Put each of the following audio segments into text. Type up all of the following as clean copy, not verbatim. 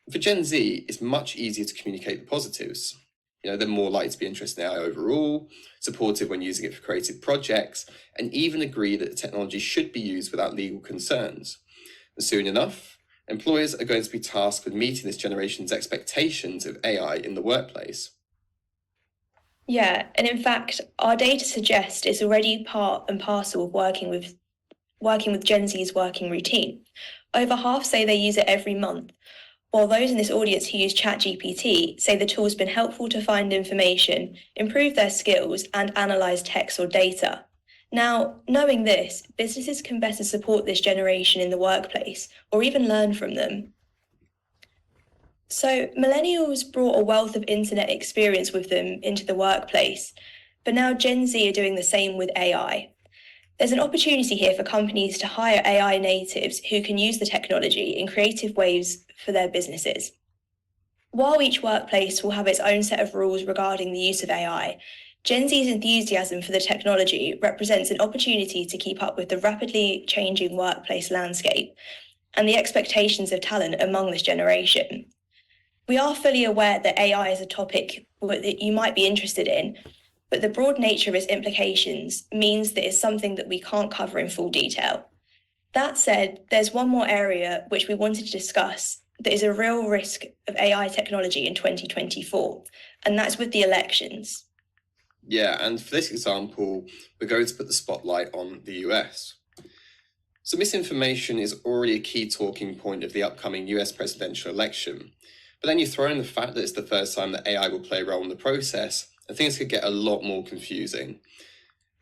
For Gen Z, it's much easier to communicate the positives. They're more likely to be interested in AI overall, supportive when using it for creative projects, and even agree that the technology should be used without legal concerns. And soon enough, employers are going to be tasked with meeting this generation's expectations of AI in the workplace. Yeah, and in fact, our data suggests it's already part and parcel of working with Gen Z's working routine. Over half say they use it every month, while those in this audience who use ChatGPT say the tool's been helpful to find information, improve their skills, and analyse text or data. Now, knowing this, businesses can better support this generation in the workplace or even learn from them. So, millennials brought a wealth of internet experience with them into the workplace, but now Gen Z are doing the same with AI. There's an opportunity here for companies to hire AI natives who can use the technology in creative ways for their businesses. While each workplace will have its own set of rules regarding the use of AI, Gen Z's enthusiasm for the technology represents an opportunity to keep up with the rapidly changing workplace landscape and the expectations of talent among this generation. We are fully aware that AI is a topic that you might be interested in, but the broad nature of its implications means that it's something that we can't cover in full detail. That said, there's one more area which we wanted to discuss that is a real risk of AI technology in 2024, and that's with the elections. Yeah, and for this example, we're going to put the spotlight on the US. So misinformation is already a key talking point of the upcoming US presidential election. But then you throw in the fact that it's the first time that AI will play a role in the process, and things could get a lot more confusing.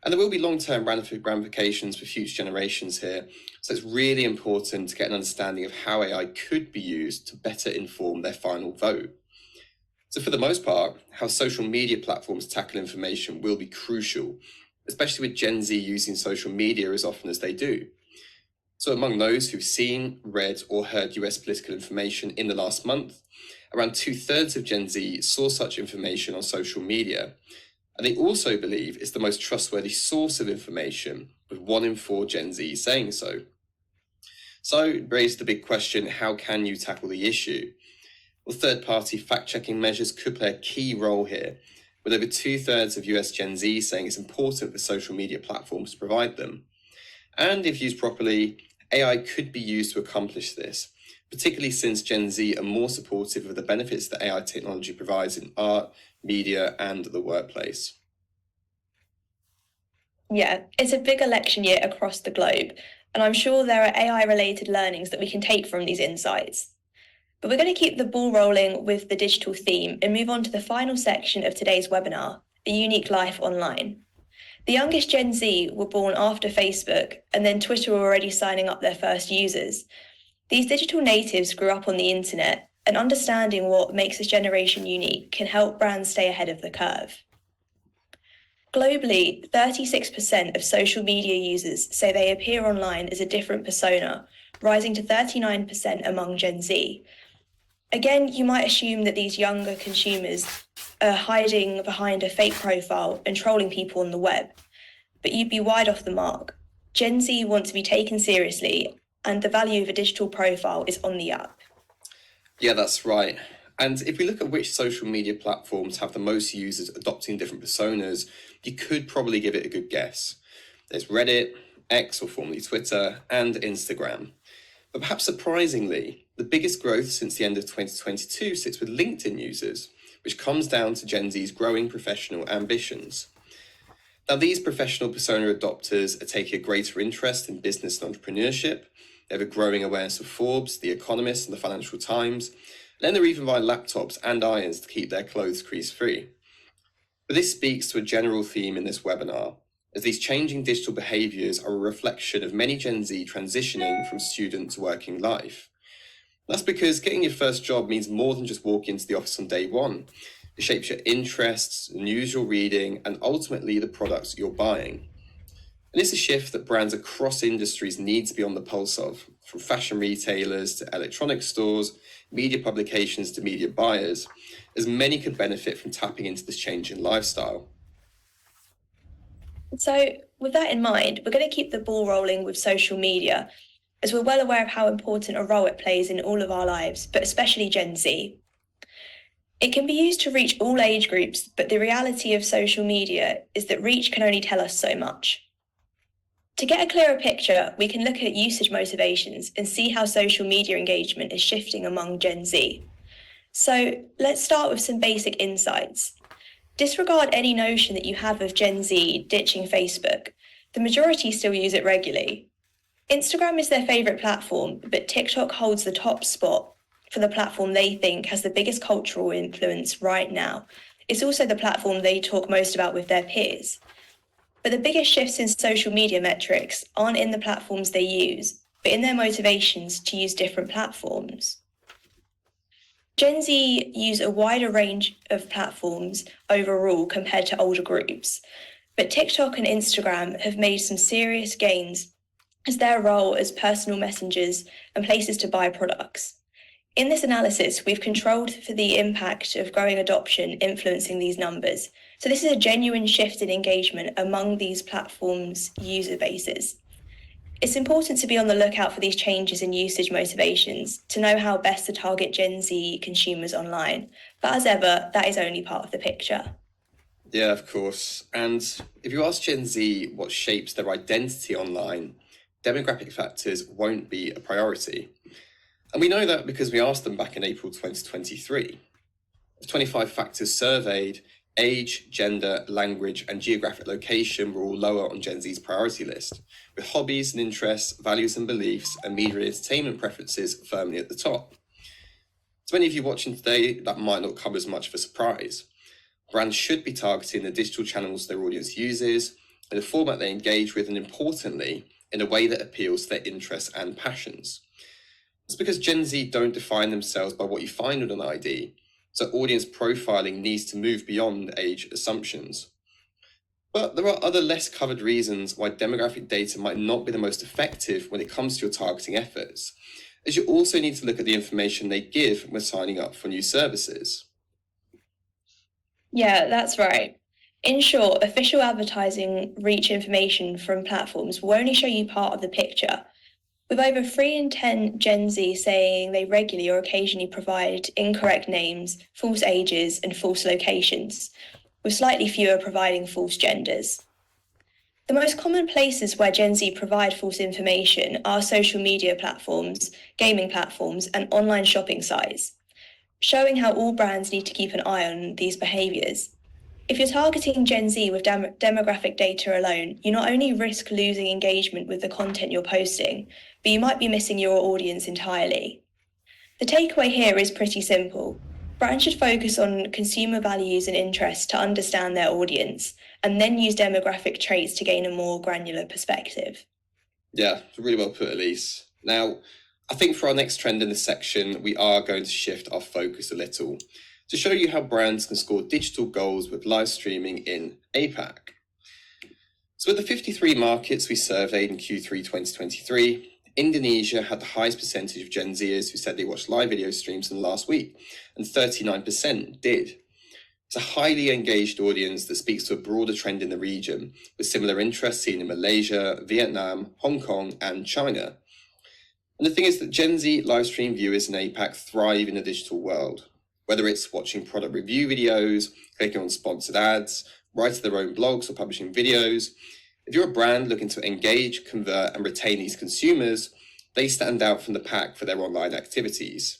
And there will be long-term ramifications for future generations here, so it's really important to get an understanding of how AI could be used to better inform their final vote. So for the most part, how social media platforms tackle information will be crucial, especially with Gen Z using social media as often as they do. So among those who've seen, read, or heard US political information in the last month, around 2/3 of Gen Z saw such information on social media. And they also believe it's the most trustworthy source of information, with 1 in 4 Gen Z saying so. So it raised the big question, how can you tackle the issue? Well, third-party fact-checking measures could play a key role here, with over 2/3 of US Gen Z saying it's important for social media platforms to provide them. And if used properly, AI could be used to accomplish this, particularly since Gen Z are more supportive of the benefits that AI technology provides in art, media, and the workplace. Yeah, it's a big election year across the globe, and I'm sure there are AI-related learnings that we can take from these insights. But we're going to keep the ball rolling with the digital theme and move on to the final section of today's webinar, A Unique Life Online. The youngest Gen Z were born after Facebook, and then Twitter were already signing up their first users. These digital natives grew up on the internet, and understanding what makes this generation unique can help brands stay ahead of the curve. Globally, 36% of social media users say they appear online as a different persona, rising to 39% among Gen Z. Again, you might assume that these younger consumers are hiding behind a fake profile and trolling people on the web, but you'd be wide off the mark. Gen Z want to be taken seriously, and the value of a digital profile is on the up. Yeah, that's right. And if we look at which social media platforms have the most users adopting different personas, you could probably give it a good guess. There's Reddit, X or formerly Twitter, and Instagram. But perhaps surprisingly, the biggest growth since the end of 2022 sits with LinkedIn users, which comes down to Gen Z's growing professional ambitions. Now, these professional persona adopters are taking a greater interest in business and entrepreneurship. They have a growing awareness of Forbes, The Economist, and the Financial Times. Then they're even buying laptops and irons to keep their clothes crease-free. But this speaks to a general theme in this webinar, as these changing digital behaviours are a reflection of many Gen Z transitioning from student to working life. That's because getting your first job means more than just walking into the office on day one. It shapes your interests, the news you're reading, and ultimately the products you're buying. And it's a shift that brands across industries need to be on the pulse of, from fashion retailers to electronic stores, media publications to media buyers, as many could benefit from tapping into this change in lifestyle. So with that in mind, we're going to keep the ball rolling with social media. as we're well aware of how important a role it plays in all of our lives, but especially Gen Z. It can be used to reach all age groups, but the reality of social media is that reach can only tell us so much. To get a clearer picture, we can look at usage motivations and see how social media engagement is shifting among Gen Z. So let's start with some basic insights. Disregard any notion that you have of Gen Z ditching Facebook. The majority still use it regularly. Instagram is their favourite platform, but TikTok holds the top spot for the platform they think has the biggest cultural influence right now. It's also the platform they talk most about with their peers. But the biggest shifts in social media metrics aren't in the platforms they use, but in their motivations to use different platforms. Gen Z use a wider range of platforms overall compared to older groups, but TikTok and Instagram have made some serious gains as their role as personal messengers and places to buy products. In this analysis, we've controlled for the impact of growing adoption influencing these numbers. So this is a genuine shift in engagement among these platforms' user bases. It's important to be on the lookout for these changes in usage motivations to know how best to target Gen Z consumers online. But as ever, that is only part of the picture. Yeah, of course. And if you ask Gen Z what shapes their identity online, demographic factors won't be a priority. And we know that because we asked them back in April 2023. Of 25 factors surveyed, age, gender, language, and geographic location were all lower on Gen Z's priority list, with hobbies and interests, values and beliefs, and media and entertainment preferences firmly at the top. To many of you watching today, that might not come as much of a surprise. Brands should be targeting the digital channels their audience uses, in a format they engage with, and importantly, in a way that appeals to their interests and passions. It's because Gen Z don't define themselves by what you find on an ID, so audience profiling needs to move beyond age assumptions. But there are other less covered reasons why demographic data might not be the most effective when it comes to your targeting efforts, as you also need to look at the information they give when signing up for new services. Yeah, that's right. In short, official advertising reach information from platforms will only show you part of the picture. With over 3 in 10 Gen Z saying they regularly or occasionally provide incorrect names, false ages, and false locations, with slightly fewer providing false genders. The most common places where Gen Z provide false information are social media platforms, gaming platforms, and online shopping sites, showing how all brands need to keep an eye on these behaviours. If you're targeting Gen Z with demographic data alone, you not only risk losing engagement with the content you're posting, but you might be missing your audience entirely. The takeaway here is pretty simple. Brands should focus on consumer values and interests to understand their audience, and then use demographic traits to gain a more granular perspective. Yeah, really well put, Elise. Now, I think for our next trend in this section, we are going to shift our focus a little to show you how brands can score digital goals with live streaming in APAC. So, with the 53 markets we surveyed in Q3 2023, Indonesia had the highest percentage of Gen Zers who said they watched live video streams in the last week, and 39% did. It's a highly engaged audience that speaks to a broader trend in the region, with similar interests seen in Malaysia, Vietnam, Hong Kong, and China. And the thing is that Gen Z live stream viewers in APAC thrive in a digital world. Whether it's watching product review videos, clicking on sponsored ads, writing their own blogs or publishing videos, if you're a brand looking to engage, convert, and retain these consumers, they stand out from the pack for their online activities.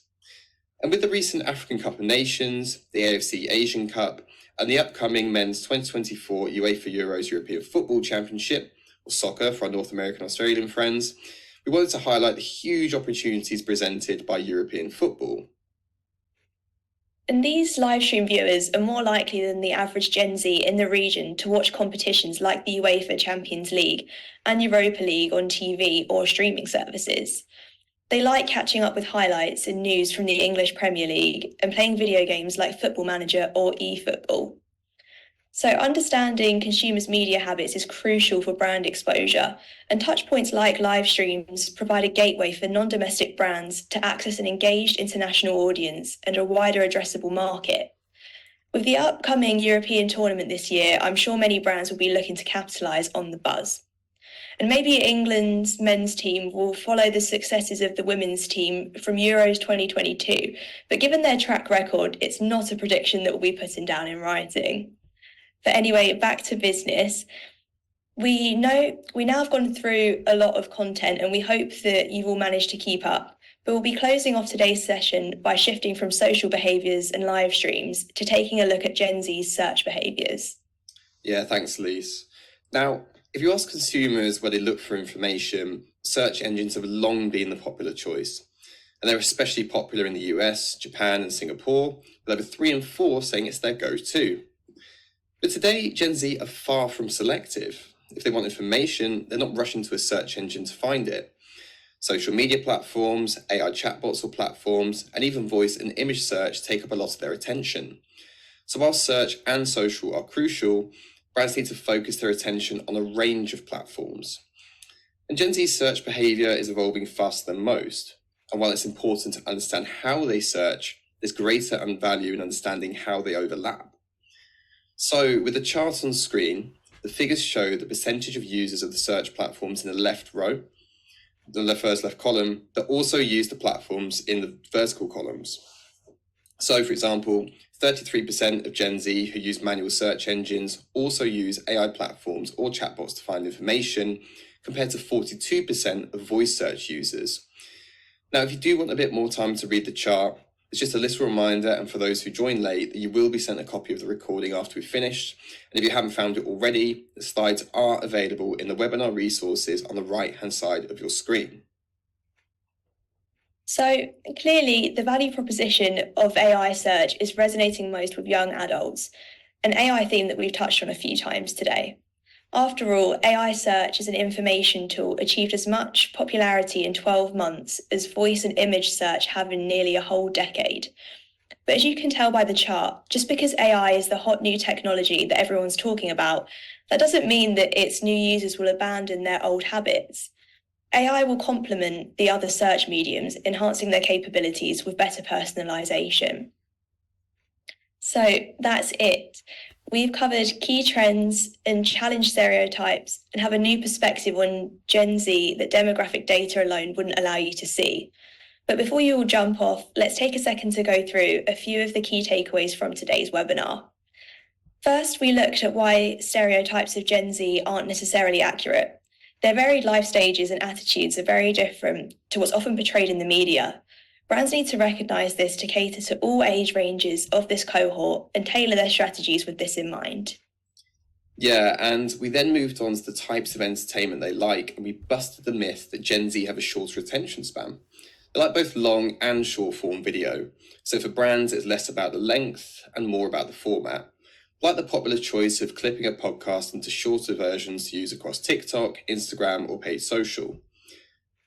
And with the recent African Cup of Nations, the AFC Asian Cup, and the upcoming men's 2024 UEFA Euros European Football Championship, or soccer for our North American Australian friends, we wanted to highlight the huge opportunities presented by European football. And these live stream viewers are more likely than the average Gen Z in the region to watch competitions like the UEFA Champions League and Europa League on TV or streaming services. They like catching up with highlights and news from the English Premier League and playing video games like Football Manager or eFootball. So understanding consumers' media habits is crucial for brand exposure, and touchpoints like live streams provide a gateway for non-domestic brands to access an engaged international audience and a wider addressable market. With the upcoming European tournament this year, I'm sure many brands will be looking to capitalise on the buzz. And maybe England's men's team will follow the successes of the women's team from Euros 2022. But given their track record, it's not a prediction that will be put down in writing. But anyway, back to business. We now have gone through a lot of content and we hope that you've all managed to keep up. But we'll be closing off today's session by shifting from social behaviours and live streams to taking a look at Gen Z's search behaviours. Yeah, thanks, Lise. Now, if you ask consumers where they look for information, search engines have long been the popular choice. And they're especially popular in the US, Japan, and Singapore, with over 3 in 4 saying it's their go-to. But today, Gen Z are far from selective. If they want information, they're not rushing to a search engine to find it. Social media platforms, AI chatbots or platforms, and even voice and image search take up a lot of their attention. So while search and social are crucial, brands need to focus their attention on a range of platforms. And Gen Z's search behaviour is evolving faster than most. And while it's important to understand how they search, there's greater value in understanding how they overlap. So with the chart on screen, the figures show the percentage of users of the search platforms in the left row, the first left column, that also use the platforms in the vertical columns. So for example, 33% of Gen Z who use manual search engines also use AI platforms or chatbots to find information, compared to 42% of voice search users. Now, if you do want a bit more time to read the chart, it's just a little reminder, and for those who join late, that you will be sent a copy of the recording after we've finished. And if you haven't found it already, the slides are available in the webinar resources on the right-hand side of your screen. So clearly, the value proposition of AI search is resonating most with young adults, an AI theme that we've touched on a few times today. After all, AI search as an information tool achieved as much popularity in 12 months as voice and image search have in nearly a whole decade. But as you can tell by the chart, just because AI is the hot new technology that everyone's talking about, that doesn't mean that its new users will abandon their old habits. AI will complement the other search mediums, enhancing their capabilities with better personalization. So that's it. We've covered key trends and challenged stereotypes and have a new perspective on Gen Z that demographic data alone wouldn't allow you to see. But before you all jump off, let's take a second to go through a few of the key takeaways from today's webinar. First, we looked at why stereotypes of Gen Z aren't necessarily accurate. Their varied life stages and attitudes are very different to what's often portrayed in the media. Brands need to recognise this to cater to all age ranges of this cohort and tailor their strategies with this in mind. Yeah, and we then moved on to the types of entertainment they like, and we busted the myth that Gen Z have a shorter attention span. They like both long and short form video. So for brands, it's less about the length and more about the format. Like the popular choice of clipping a podcast into shorter versions to use across TikTok, Instagram, or paid social.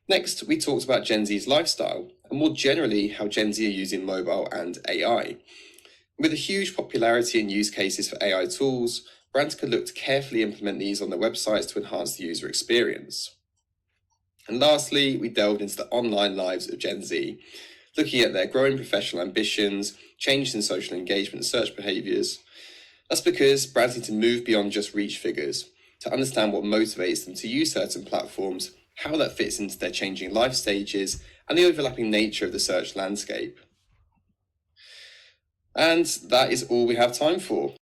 Next, we talked about Gen Z's lifestyle, and more generally, how Gen Z are using mobile and AI. With a huge popularity and use cases for AI tools, brands could look to carefully implement these on their websites to enhance the user experience. And lastly, we delved into the online lives of Gen Z, looking at their growing professional ambitions, changes in social engagement and search behaviours. That's because brands need to move beyond just reach figures to understand what motivates them to use certain platforms, how that fits into their changing life stages, and the overlapping nature of the search landscape. And that is all we have time for.